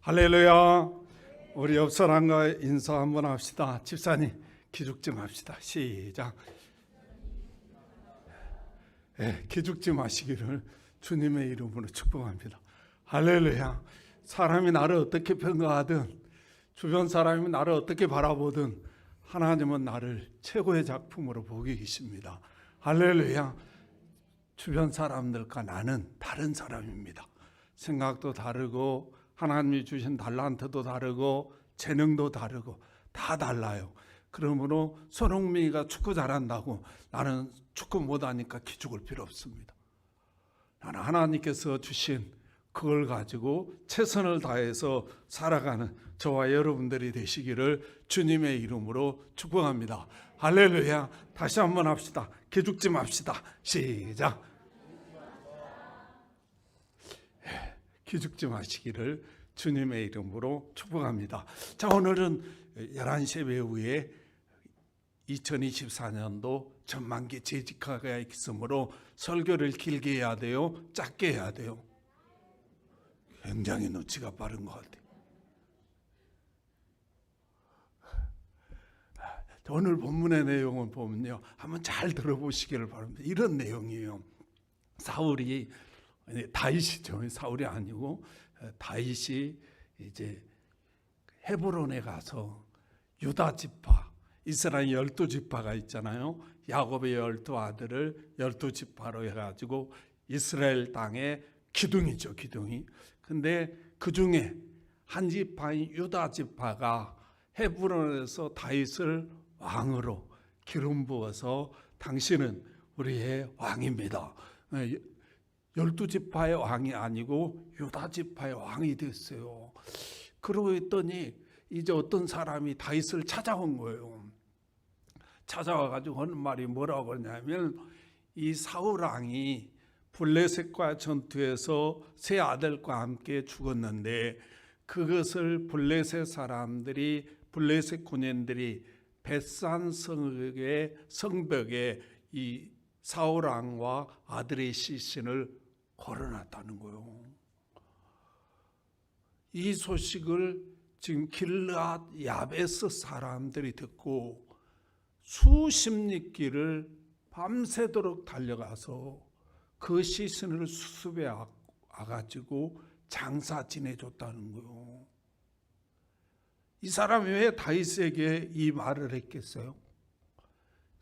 할렐루야. 우리 옆 사람과 인사 한번 합시다. 집사님 기죽 좀 합시다. 시작. 기죽지 마시기를 주님의 이름으로 축복합니다. 할렐루야. 사람이 나를 어떻게 평가하든 주변 사람이 나를 어떻게 바라보든 하나님은 나를 최고의 작품으로 보고 계십니다. 할렐루야. 주변 사람들과 나는 다른 사람입니다. 생각도 다르고 하나님이 주신 달란트도 다르고 재능도 다르고 다 달라요. 그러므로 손흥민이가 축구 잘한다고 나는 축구 못하니까 기죽을 필요 없습니다. 나는 하나님께서 주신 그걸 가지고 최선을 다해서 살아가는 저와 여러분들이 되시기를 주님의 이름으로 축복합니다. 할렐루야. 다시 한번 합시다. 기죽지 맙시다. 시작. 기죽지 마시기를 주님의 이름으로 축복합니다. 자, 오늘은 11시 배후에 2024년도 전만기 재직하가 있으므로 설교를 길게 해야 돼요? 짧게 해야 돼요? 굉장히 눈치가 빠른 것 같아요. 오늘 본문의 내용을 보면요, 한번 잘 들어보시기를 바랍니다. 이런 내용이에요. 사울이 다윗이죠. 사울이 아니고 다윗이 이제 헤브론에 가서 유다 지파, 이스라엘 12지파가 있잖아요. 야곱의 12아들을 12지파로 해가지고 이스라엘 땅의 기둥이죠, 기둥이. 근데 그 중에 한 지파인 유다 지파가 헤브론에서 다윗을 왕으로 기름 부어서 당신은 우리의 왕입니다. 12지파의 왕이 아니고 유다 지파의 왕이 됐어요. 그러고 있더니 이제 어떤 사람이 다윗을 찾아온 거예요. 찾아와가지고 하는 말이 뭐라고 하냐면, 이 사울 왕이 블레셋과 전투에서 세 아들과 함께 죽었는데 그것을 블레셋 사람들이, 블레셋 군인들이 벳산 성벽에 이 사울 왕과 아들의 시신을 걸어놨다는 거예요. 이 소식을 지금 길르앗 야베스 사람들이 듣고 수십 리길을 밤새도록 달려가서 그 시신을 수습해 와가지고 장사 지내줬다는 거예요. 이 사람이 왜 다윗에게 이 말을 했겠어요?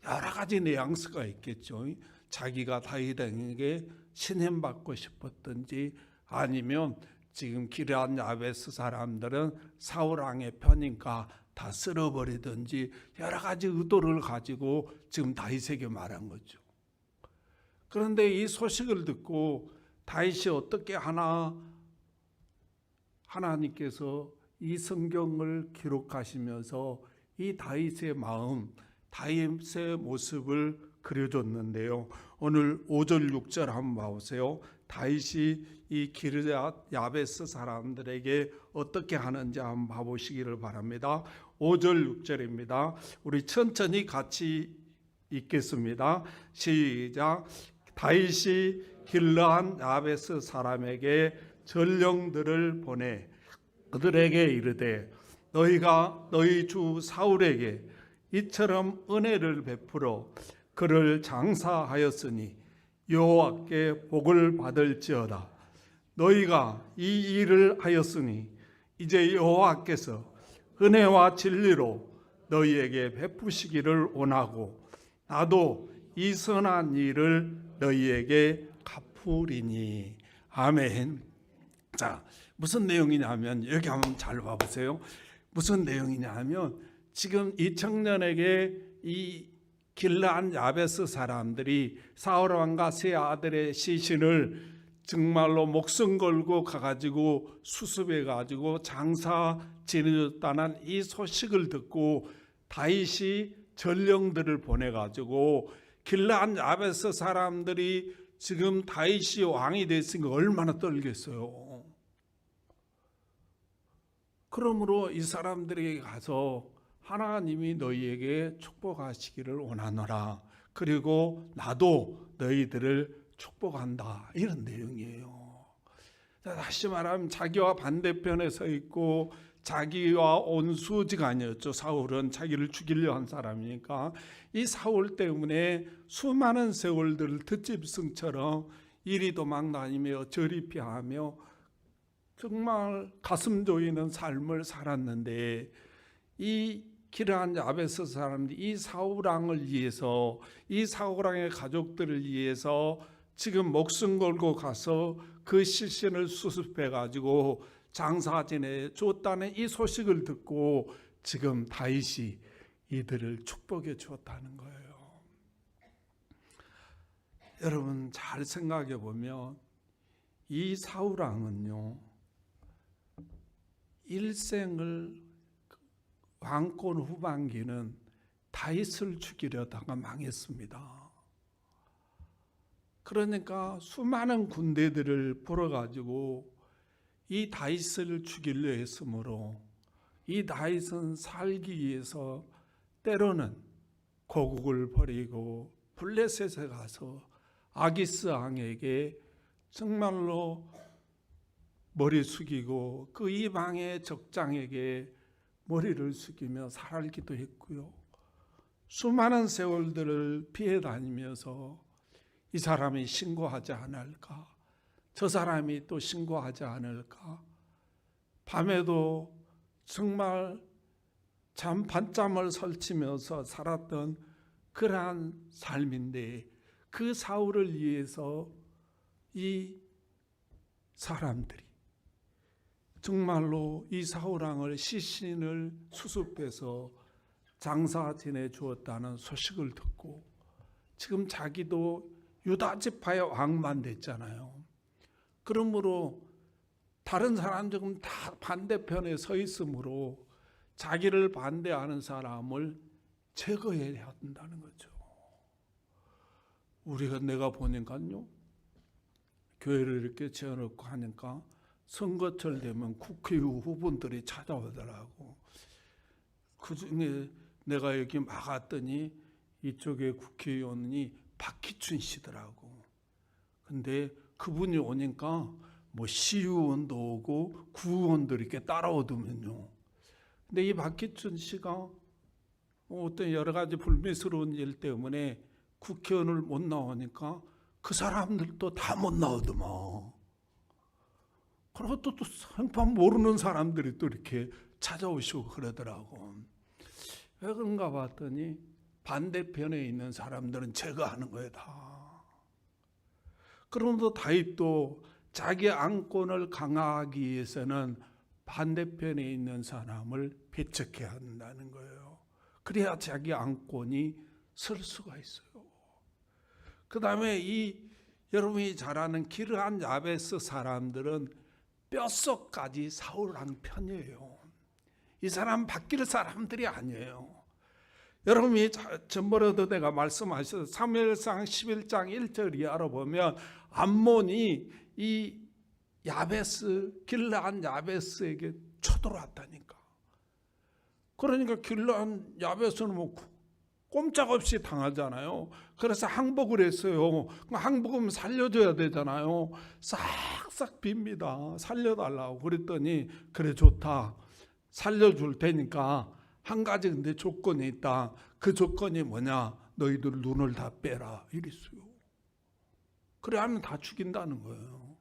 여러 가지 뉘앙스가 있겠죠. 자기가 다윗에게 신임받고 싶었든지, 아니면 지금 길르앗 야베스 사람들은 사울 왕의 편이니까 다 쓸어버리든지, 여러 가지 의도를 가지고 지금 다윗에게 말한 거죠. 그런데 이 소식을 듣고 다윗이 어떻게 하나, 하나님께서 이 성경을 기록하시면서 이 다윗의 마음, 다윗의 모습을 그려줬는데요. 오늘 5절 6절 한번 봐보세요. 다윗이 이 길르앗 야베스 사람들에게 어떻게 하는지 한번 봐보시기를 바랍니다. 5절 6절입니다. 우리 천천히 같이 읽겠습니다. 시작. 다윗이 길르앗 야베스 사람에게 전령들을 보내 그들에게 이르되, 너희가 너희 주 사울에게 이처럼 은혜를 베풀어 그를 장사하였으니 여호와께 복을 받을지어다. 너희가 이 일을 하였으니 이제 여호와께서 은혜와 진리로 너희에게 베푸시기를 원하고 나도 이 선한 일을 너희에게 갚으리니. 아멘. 자, 무슨 내용이냐면, 여기 한번 잘 봐보세요. 무슨 내용이냐면, 지금 이 청년에게 이 길르앗 야베스 사람들이 사울 왕과 세 아들의 시신을 정말로 목숨 걸고 가가지고 수습해가지고 장사 지내줬다는 이 소식을 듣고 다윗이 전령들을 보내가지고, 길르앗 야베스 사람들이 지금 다윗이 왕이 됐으니까 얼마나 떨겠어요. 그러므로 이 사람들에게 가서 하나님이 너희에게 축복하시기를 원하노라. 그리고 나도 너희들을 축복한다. 이런 내용이에요. 다시 말하면 자기와 반대편에 서 있고 자기와 온수지간이었죠. 사울은 자기를 죽이려 한 사람이니까. 이 사울 때문에 수많은 세월들을 듣짐승처럼 이리 도망다니며 저리 피하며 정말 가슴 조이는 삶을 살았는데, 이 기르한 야베스 사람들이 이 사울 왕을 위해서, 이 사울 왕의 가족들을 위해서 지금 목숨 걸고 가서 그 시신을 수습해 가지고 장사진에 줬다는 이 소식을 듣고 지금 다윗이 이들을 축복해 주었다는 거예요. 여러분 잘 생각해 보면 이 사울 왕은요, 일생을 왕권 후반기는 다윗을 죽이려다가 망했습니다. 그러니까 수많은 군대들을 벌어가지고 이 다윗을 죽이려 했으므로 이 다윗은 살기 위해서 때로는 고국을 버리고 블레셋에 가서 아기스 왕에게 정말로 머리 숙이고 그 이방의 적장에게 머리를 숙이며 살기도 했고요. 수많은 세월들을 피해 다니면서 이 사람이 신고하지 않을까, 저 사람이 또 신고하지 않을까, 밤에도 정말 잠 반잠을 설치면서 살았던 그러한 삶인데, 그 사울을 위해서 이 사람들이 정말로 이 사울 왕을 시신을 수습해서 장사 지내 주었다는 소식을 듣고 지금 자기도 유다 지파의 왕만 됐잖아요. 그러므로 다른 사람들은 다 반대편에 서 있으므로 자기를 반대하는 사람을 제거해야 한다는 거죠. 내가 보니까요, 교회를 이렇게 지어놓고 하니까 선거철 되면 국회의원들이 찾아오더라고. 그중에 내가 여기 막았더니 이쪽에 국회의원이 박희춘 씨더라고. 근데 그분이 오니까 뭐 시의원도 오고 구의원들이 이렇게 따라오더면요. 근데 이 박희춘 씨가 어떤 여러 가지 불미스러운 일 때문에 국회의원을 못 나오니까 그 사람들도 다 못 나오더만. 그리고 또 생판 모르는 사람들이 또 이렇게 찾아오시고 그러더라고. 왜 그런가 봤더니 반대편에 있는 사람들은 제거하는 거예요, 다. 그러면서 다윗도 자기 안건을 강화하기 위해서는 반대편에 있는 사람을 배척해야 한다는 거예요. 그래야 자기 안건이 설 수가 있어요. 그 다음에 여러분이 잘 아는 기르한 야베스 사람들은 뼛속까지 사울 왕 편이에요. 이 사람 바뀔 사람들이 아니에요. 여러분이 전번에도 내가 말씀하셨어요. 사무엘상 11장 1절 이하로 보면 암몬이 이 길르한 야베스에게 쳐들어왔다니까. 그러니까 길르한 야베스는 뭐 꼼짝없이 당하잖아요. 그래서 항복을 했어요. 항복하면 살려줘야 되잖아요. 싹싹 빕니다. 살려달라고. 그랬더니 그래 좋다, 살려줄 테니까 한 가지 근데 조건이 있다. 그 조건이 뭐냐, 너희들 눈을 다 빼라 이랬어요. 그래 하면 다 죽인다는 거예요.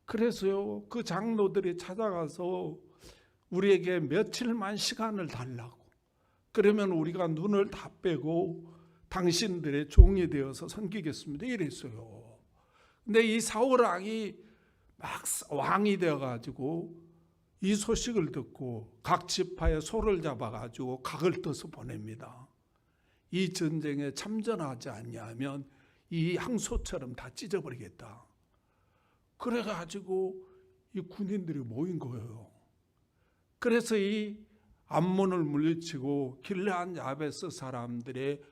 그래서요, 그 장로들이 찾아가서 우리에게 며칠만 시간을 달라고, 그러면 우리가 눈을 다 빼고 당신들의 종이 되어서 섬기겠습니다 이랬어요. 근데 이 사울 왕이 막 왕이 되어가지고 이 소식을 듣고 각 지파의 소를 잡아가지고 각을 떠서 보냅니다. 이 전쟁에 참전하지 않냐면 이 항소처럼 다 찢어버리겠다. 그래가지고 이 군인들이 모인 거예요. 그래서 이 암몬을 물리치고 길르한 야베스 사람들의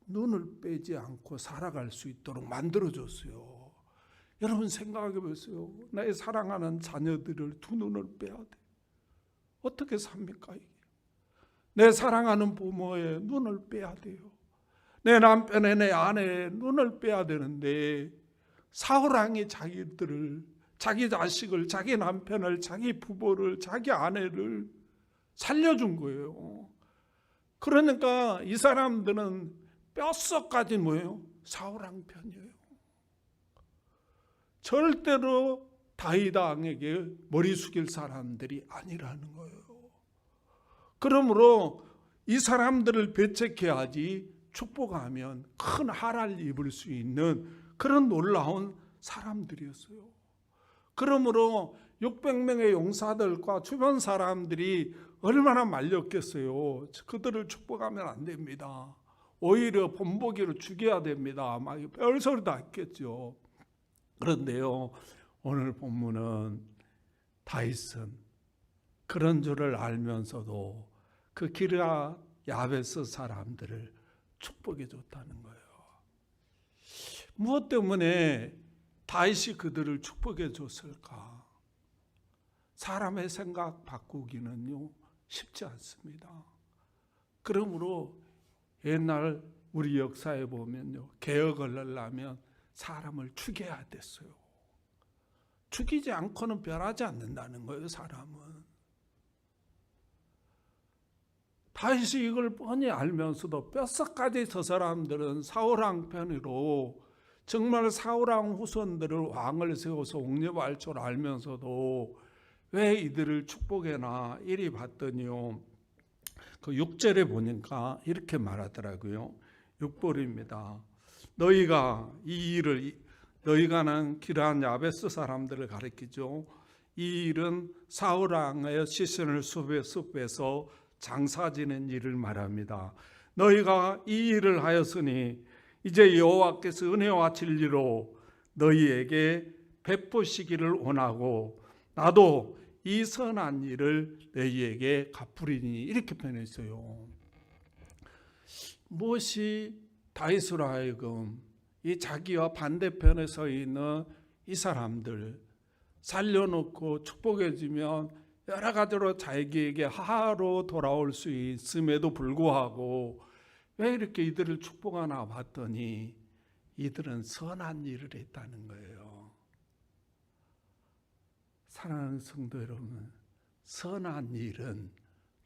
눈을 빼지 않고 살아갈 수 있도록 만들어줬어요. 여러분 생각해 보세요. 나의 사랑하는 자녀들을 두 눈을 빼야 돼. 어떻게 삽니까 이게? 내 사랑하는 부모의 눈을 빼야 돼요. 내 남편의, 내 아내의 눈을 빼야 되는데 사울 왕이 자기 자식을, 자기 남편을, 자기 부모를, 자기 아내를 살려준 거예요. 그러니까 이 사람들은 뼛속까지 뭐예요? 사울 왕 편이에요. 절대로 다윗 왕에게 머리 숙일 사람들이 아니라는 거예요. 그러므로 이 사람들을 배척해야지 축복하면 큰 하랄 입을 수 있는 그런 놀라운 사람들이었어요. 그러므로 600명의 용사들과 주변 사람들이 얼마나 말렸겠어요. 그들을 축복하면 안 됩니다. 오히려 본보기로 죽여야 됩니다. 막 별소리도 했겠죠. 그런데요, 오늘 본문은 다윗은 그런 줄을 알면서도 그 기럇 야베스 사람들을 축복해 줬다는 거예요. 무엇 때문에 다윗이 그들을 축복해 줬을까? 사람의 생각 바꾸기는요 쉽지 않습니다. 그러므로 옛날 우리 역사에 보면요, 개혁을 하려면 사람을 죽여야 됐어요. 죽이지 않고는 변하지 않는다는 거예요. 사람은. 다윗이 이걸 뻔히 알면서도 뼛속까지 저 사람들은 사울왕 편으로 정말 사울왕 후손들을 왕을 세워서 옹립할 줄 알면서도 왜 이들을 축복해나 이리 봤더니요, 그 6절에 보니까 이렇게 말하더라고요. 6절입니다. 너희가는 기럇 야베스 사람들을 가리키죠. 이 일은 사울 왕의 시선을 숲에서 장사 지는 일을 말합니다. 너희가 이 일을 하였으니 이제 여호와께서 은혜와 진리로 너희에게 베푸시기를 원하고 나도 이 선한 일을 너희에게 갚으리니, 이렇게 표현했어요. 무엇이 다윗으로 하여금 이 자기와 반대편에 서 있는 이 사람들 살려놓고 축복해 주면 여러 가지로 자기에게 하하로 돌아올 수 있음에도 불구하고 왜 이렇게 이들을 축복하나 봤더니 이들은 선한 일을 했다는 거예요. 사랑하는 성도 여러분, 선한 일은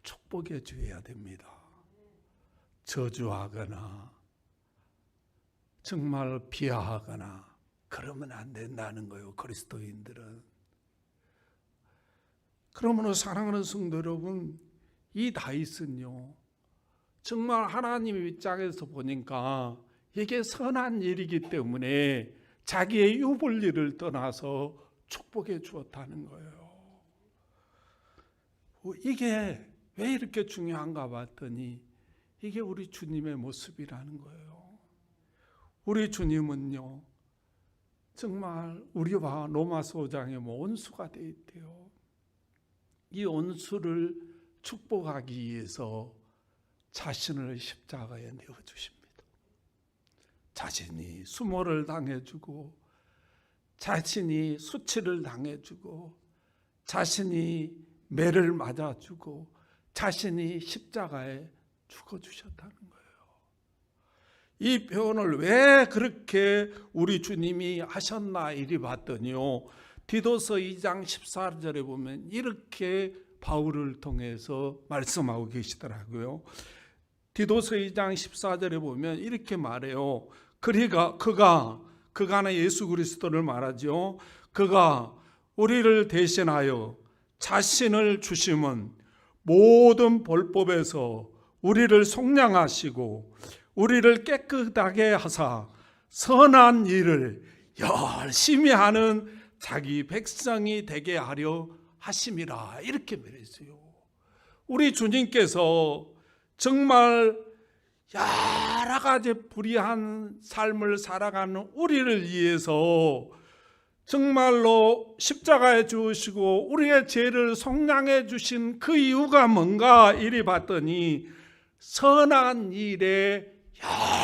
축복해 줘야 됩니다. 저주하거나 정말 비하하거나 그러면 안 된다는 거예요. 그리스도인들은. 그러므로 사랑하는 성도 여러분, 이 다윗은요 정말 하나님의 입장에서 보니까 이게 선한 일이기 때문에 자기의 유불리를 떠나서 축복해 주었다는 거예요. 이게 왜 이렇게 중요한가 봤더니 이게 우리 주님의 모습이라는 거예요. 우리 주님은요 정말 우리와 로마서 5장의 원수가 되어 있대요. 이 원수를 축복하기 위해서 자신을 십자가에 내어주십니다. 자신이 수모를 당해주고 자신이 수치를 당해주고 자신이 매를 맞아주고 자신이 십자가에 죽어주셨다는 거예요. 이 표현을 왜 그렇게 우리 주님이 하셨나 이리 봤더니요, 디도서 2장 14절에 보면 이렇게 바울을 통해서 말씀하고 계시더라고요. 디도서 2장 14절에 보면 이렇게 말해요. 그가는 예수 그리스도를 말하죠. 그가 우리를 대신하여 자신을 주심은 모든 벌법에서 우리를 속량하시고 우리를 깨끗하게 하사 선한 일을 열심히 하는 자기 백성이 되게 하려 하심이라, 이렇게 말했어요. 우리 주님께서 정말 여러 가지 불의한 삶을 살아가는 우리를 위해서 정말로 십자가에 죽으시고 우리의 죄를 속량해 주신 그 이유가 뭔가 이리 봤더니 선한 일에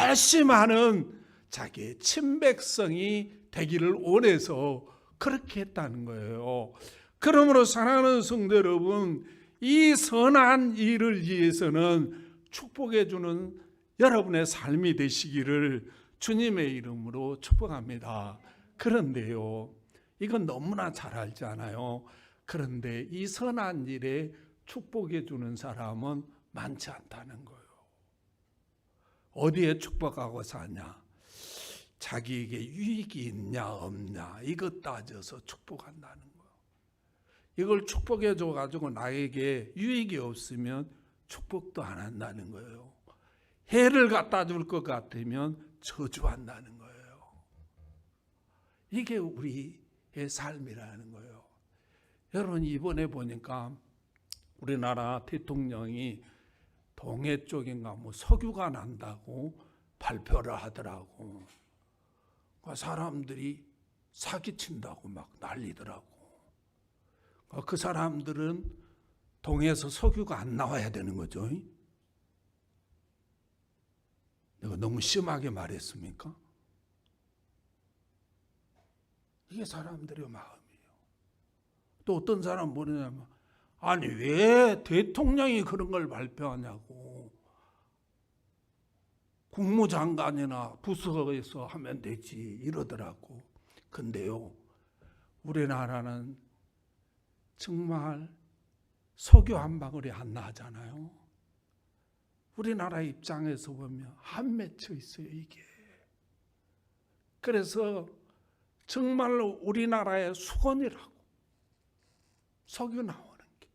열심히 하는 자기의 친백성이 되기를 원해서 그렇게 했다는 거예요. 그러므로 사랑하는 성도 여러분, 이 선한 일을 위해서는 축복해 주는 여러분의 삶이 되시기를 주님의 이름으로 축복합니다. 그런데요, 이건 너무나 잘 알잖아요. 그런데 이 선한 일에 축복해 주는 사람은 많지 않다는 거예요. 어디에 축복하고 사냐? 자기에게 유익이 있냐 없냐 이것 따져서 축복한다는 거예요. 이걸 축복해 줘가지고 나에게 유익이 없으면 축복도 안 한다는 거예요. 해를 갖다 줄 것 같으면 저주한다는 거예요. 이게 우리의 삶이라는 거예요. 여러분, 이번에 보니까 우리나라 대통령이 동해 쪽인가 석유가 난다고 발표를 하더라고. 사람들이 사기친다고 막 난리더라고. 그 사람들은 동해에서 석유가 안 나와야 되는 거죠. 내가 너무 심하게 말했습니까? 이게 사람들의 마음이에요. 또 어떤 사람은 뭐냐면, 아니 왜 대통령이 그런 걸 발표하냐고. 국무장관이나 부서에서 하면 되지 이러더라고. 근데요, 우리나라는 정말 석유 한 방울이 안 나잖아요. 우리나라 입장에서 보면 한 맺혀 있어요, 이게. 그래서 정말로 우리나라의 수건이라고, 석유 나오는 게.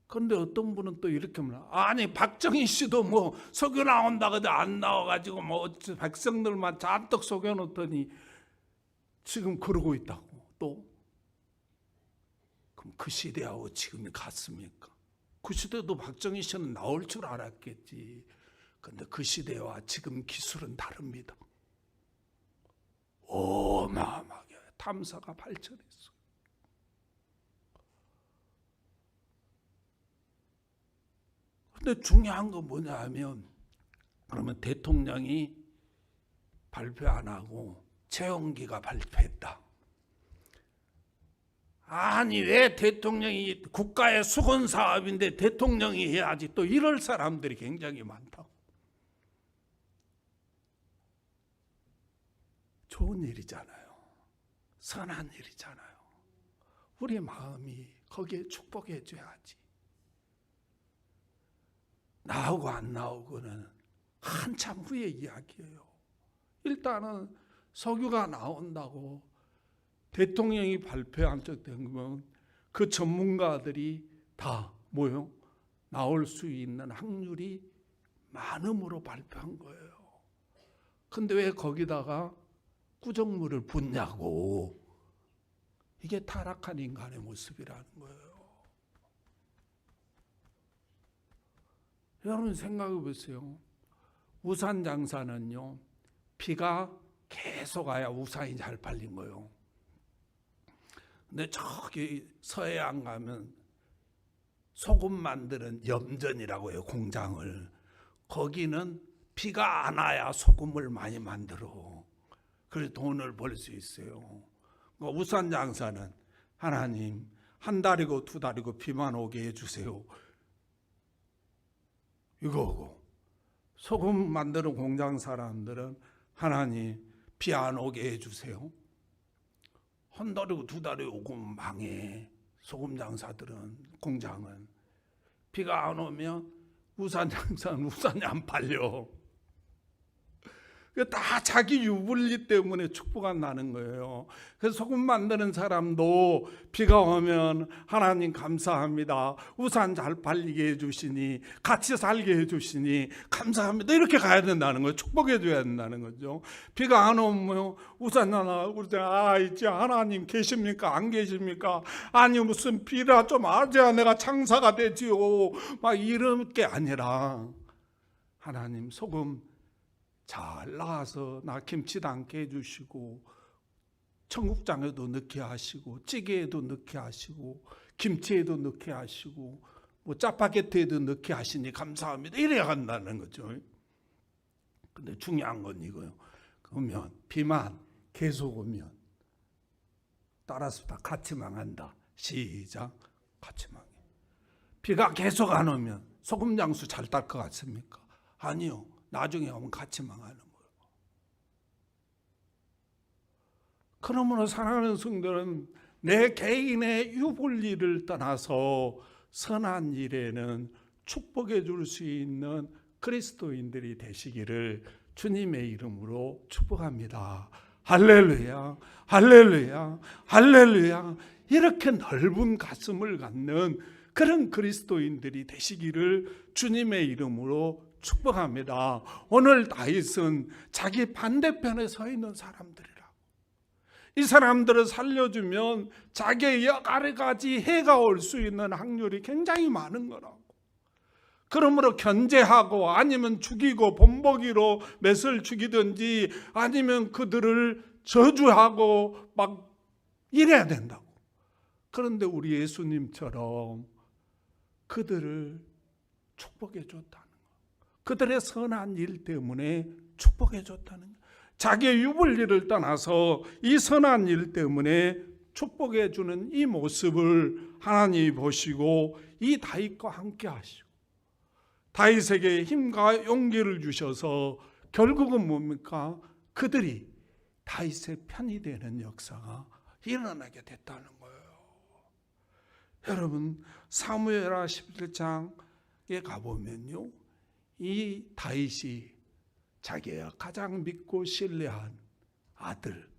그런데 어떤 분은 또 이렇게 말해요. 아니 박정희 씨도 뭐 석유 나온다고 안 나와가지고 뭐 백성들만 잔뜩 속여놓더니 지금 그러고 있다고. 또 그럼 그 시대하고 지금이 같습니까? 그 시대도 박정희 씨는 나올 줄 알았겠지. 그런데 그 시대와 지금 기술은 다릅니다. 어마어마하게 탐사가 발전했어. 그런데 중요한 건 뭐냐 하면, 그러면 대통령이 발표 안 하고 최영기가 발표했다. 아니 왜 대통령이, 국가의 수건 사업인데 대통령이 해야지, 또 이럴 사람들이 굉장히 많다고. 좋은 일이잖아요. 선한 일이잖아요. 우리 마음이 거기에 축복해 줘야지. 나오고 안 나오고는 한참 후의 이야기예요. 일단은 석유가 나온다고 대통령이 발표한 적 된 거면 그 전문가들이 다 뭐요? 나올 수 있는 확률이 많음으로 발표한 거예요. 근데 왜 거기다가 구정물을 붓냐고. 이게 타락한 인간의 모습이라는 거예요. 여러분 생각해 보세요. 우산 장사는요, 비가 계속 와야 우산이 잘 팔린 거예요. 근데 저기 서해안 가면 소금 만드는 염전이라고 해요, 공장을. 거기는 비가 안 와야 소금을 많이 만들어. 그래서 돈을 벌 수 있어요. 우산 장사는 하나님 한 달이고 두 달이고 비만 오게 해주세요, 이거고, 소금 만드는 공장 사람들은 하나님 비 안 오게 해주세요. 한 달이고 두 달이 오고 망해. 소금 장사들은, 공장은 비가 안 오면 우산 장사는 우산이 안 팔려. 다 자기 유불리 때문에 축복 안 나는 거예요. 그래서 소금 만드는 사람도 비가 오면 하나님 감사합니다, 우산 잘 팔리게 해주시니, 같이 살게 해주시니 감사합니다, 이렇게 가야 된다는 거예요. 축복해 줘야 된다는 거죠. 비가 안 오면 우산 하나, 이제 하나님 계십니까 안 계십니까? 아니 무슨 비라 좀 와줘야 내가 장사가 되지요, 막 이런 게 아니라, 하나님 소금 잘 나와서 나 김치 담게 해주시고, 청국장에도 넣게 하시고, 찌개에도 넣게 하시고, 김치에도 넣게 하시고, 뭐 짜파게티에도 넣게 하시니 감사합니다, 이래야 한다는 거죠. 근데 중요한 건 이거예요. 그러면 비만 계속 오면 따라서 다 같이 망한다. 시작. 같이 망해. 비가 계속 안 오면 소금 장수 잘 딸 것 같습니까? 아니요. 나중에 오면 같이 망하는 거예요. 그러므로 사랑하는 성도는 내 개인의 유불리를 떠나서 선한 일에는 축복해 줄 수 있는 그리스도인들이 되시기를 주님의 이름으로 축복합니다. 할렐루야, 할렐루야, 할렐루야. 이렇게 넓은 가슴을 갖는 그런 그리스도인들이 되시기를 주님의 이름으로 축복합니다. 오늘 다윗은 자기 반대편에 서 있는 사람들이라고. 이 사람들을 살려주면 자기의 여가지 해가 올 수 있는 확률이 굉장히 많은 거라고. 그러므로 견제하고 아니면 죽이고 본보기로 맷을 죽이든지 아니면 그들을 저주하고 막 이래야 된다고. 그런데 우리 예수님처럼 그들을 축복해 줬다는 거. 그들의 선한 일 때문에 축복해 줬다는 거. 자기의 유불리를 떠나서 이 선한 일 때문에 축복해 주는 이 모습을 하나님이 보시고 이 다윗과 함께 하시고 다윗에게 힘과 용기를 주셔서 결국은 뭡니까? 그들이 다윗의 편이 되는 역사가 일어나게 됐다는 거예요. 여러분, 사무엘하 11장에 가보면요, 이 다윗이 자기가 가장 믿고 신뢰한 아들,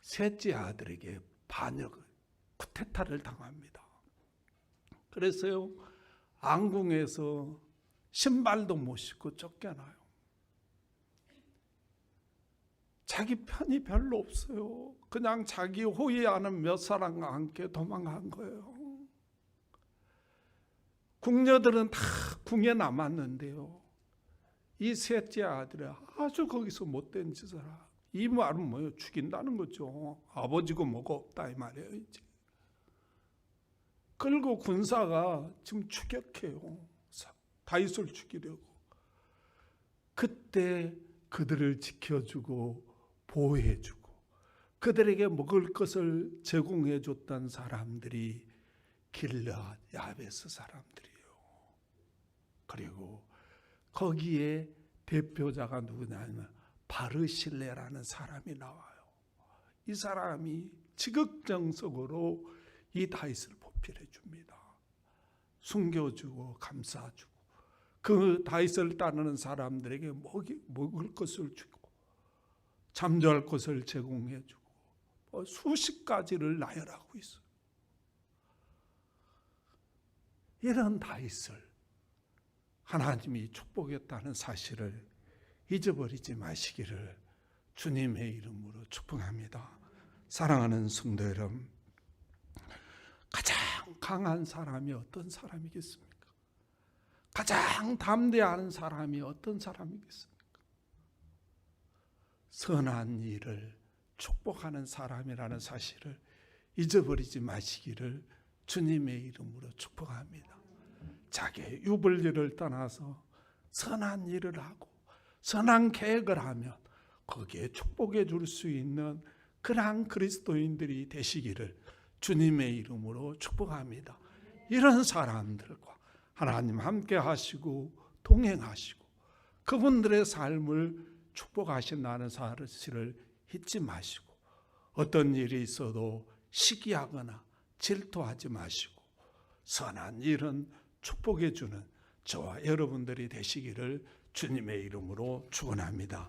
셋째 아들에게 반역을, 쿠데타를 당합니다. 그래서요, 왕궁에서 신발도 못 신고 쫓겨나요. 자기 편이 별로 없어요. 그냥 자기 호위하는 몇 사람과 함께 도망간 거예요. 궁녀들은 다 궁에 남았는데요, 이 셋째 아들이 아주 거기서 못된 짓을 하고, 이 말은 뭐예요? 죽인다는 거죠. 아버지고 뭐고 없다 이 말이에요. 이제 그리고 군사가 지금 추격해요. 다윗을 죽이려고. 그때 그들을 지켜주고 보호해주고 그들에게 먹을 것을 제공해줬던 사람들이 길르앗 야베스 사람들이에요. 그리고 거기에 대표자가 누구냐면 바르실레라는 사람이 나와요. 이 사람이 지극정석으로 이 다윗을 보필해 줍니다. 숨겨주고 감싸주고 그 다윗을 따르는 사람들에게 먹을 것을 주고 잠잘 것을 제공해 주고 수십 가지를 나열하고 있어요. 이런 다윗을 하나님이 축복했다는 사실을 잊어버리지 마시기를 주님의 이름으로 축복합니다. 사랑하는 성도 여러분, 가장 강한 사람이 어떤 사람이겠습니까? 가장 담대한 사람이 어떤 사람이겠습니까? 선한 일을 축복하는 사람이라는 사실을 잊어버리지 마시기를 주님의 이름으로 축복합니다. 자기의 유불리를 떠나서 선한 일을 하고 선한 계획을 하면 거기에 축복해 줄 수 있는 그러한 그리스도인들이 되시기를 주님의 이름으로 축복합니다. 이런 사람들과 하나님 함께 하시고 동행하시고 그분들의 삶을 축복하신다는 사실을 잊지 마시고 어떤 일이 있어도 시기하거나 질투하지 마시고 선한 일은 축복해 주는 저와 여러분들이 되시기를 주님의 이름으로 축원합니다.